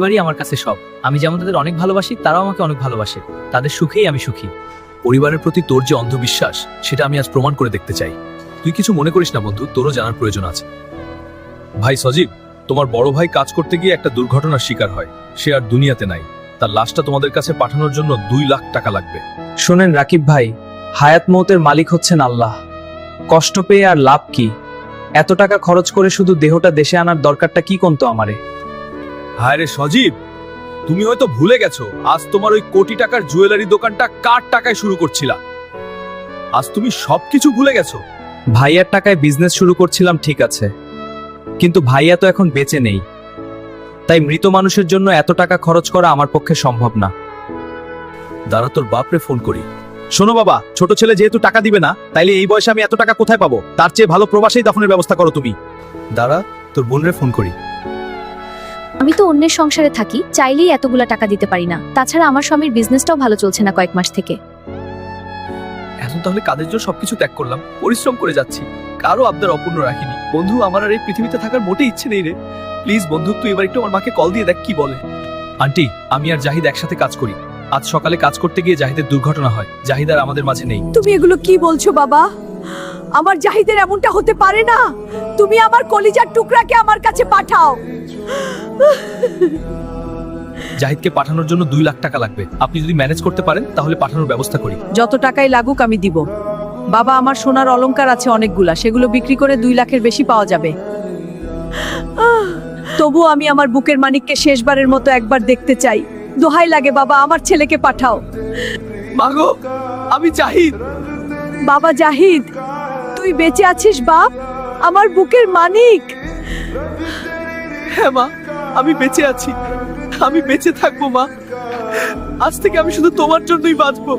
এবারই আমার কাছে সব। আমি যেমন তাদের অনেক ভালোবাসি, তারাও আমাকে অনেক ভালোবাসে। তাদের সুখেই আমি সুখী। পরিবারের প্রতি তোর যে অন্ধবিশ্বাস, সেটা আমি আজ প্রমাণ করে দেখতে চাই। তুই কিছু মনে করিস না বন্ধু, তোরও জানার প্রয়োজন আছে। ভাই সজীব, তোমার বড় ভাই কাজ করতে গিয়ে একটা দুর্ঘটনার শিকার হয়। সে আর দুনিয়াতে নাই। তার লাশটা তোমাদের কাছে পাঠানোর জন্য 2 লাখ টাকা লাগবে। শোনেন রাকিব ভাই, হায়াত মৌতের মালিক হচ্ছেন আল্লাহ। কষ্ট পেয়ে আর লাভ কি? এত টাকা খরচ করে শুধু দেহটা দেশে আনার দরকারটা কি কোনতো আমারে? হায় রে সজীব, তুমি হয়তো ভুলে গেছো আজ তোমার ওই কোটি টাকার জুয়েলারি দোকানটা কার টাকায় শুরু করছিলা। আজ তুমি সবকিছু ভুলে গেছো। ভাইয়ার টাকায় বিজনেস শুরু করছিলাম ঠিক আছে, কিন্তু ভাইয়া তো এখন বেঁচে নেই। তাই মৃত মানুষের জন্য এত টাকা খরচ করা আমার পক্ষে সম্ভব না। দাঁড়া, তোর বাপরে ফোন করি। শোনো বাবা, ছোট ছেলে যেহেতু টাকা দিবে না, তাইলে এই বয়সে আমি এত টাকা কোথায় পাবো? তার চেয়ে ভালো প্রবাসেই দাফনের ব্যবস্থা করো তুমি। দাঁড়া, তোর বোনরে ফোন করি। আমি তো অন্যের সংসারে থাকি, চাইলেই এতগুলা টাকা দিতে পারি না। তাছাড়া আমার স্বামীর বিজনেসটাও ভালো চলছে না কয়েক মাস থেকে। এখন তাহলে কাদের জন্য সবকিছু ত্যাগ করলাম, পরিশ্রম করে যাচ্ছি, কারো আবদার অপূর্ণ রাখিনি। বন্ধু, আমার আর এই পৃথিবীতে থাকার মোটেই ইচ্ছে নেই রে। প্লিজ বন্ধু, তুই এবার একটু আমার মাকে কল দিয়ে দেখ কি বলে। আন্টি, আমি আর জাহিদ একসাথে কাজ করি। আজ সকালে কাজ করতে গিয়ে জাহিদের দুর্ঘটনা হয়। জাহিদ আর আমাদের মাঝে নেই। তুমি এগুলো কি বলছো বাবা? আমার জাহিদের এমনটা হতে পারে না। তুমি আমার কলিজার টুকরাকে আমার কাছে পাঠাও। জাহিদকে পাঠানোর জন্য 2 লাখ টাকা লাগবে। আপনি যদি ম্যানেজ করতে পারেন তাহলে পাঠানোর ব্যবস্থা করি। যত টাকাই লাগুক আমি দিব বাবা। আমার সোনার অলংকার আছে অনেকগুলা, সেগুলো বিক্রি করে 2 লাখের বেশি পাওয়া যাবে। তবু আমি আমার বুকের মানিককে শেষবারের মতো একবার দেখতে চাই। দোহাই লাগে বাবা, আমার ছেলেকে পাঠাও। মাগো, আমি জাহিদ। বাবা জাহিদ, তুই বেঁচে আছিস বাপ? আমার বুকের মানিক। হ্যাঁ মা, আমি বেঁচে আছি। আমি বেঁচে থাকবো মা। আজ থেকে আমি শুধু তোমার জন্যই বাঁচবো।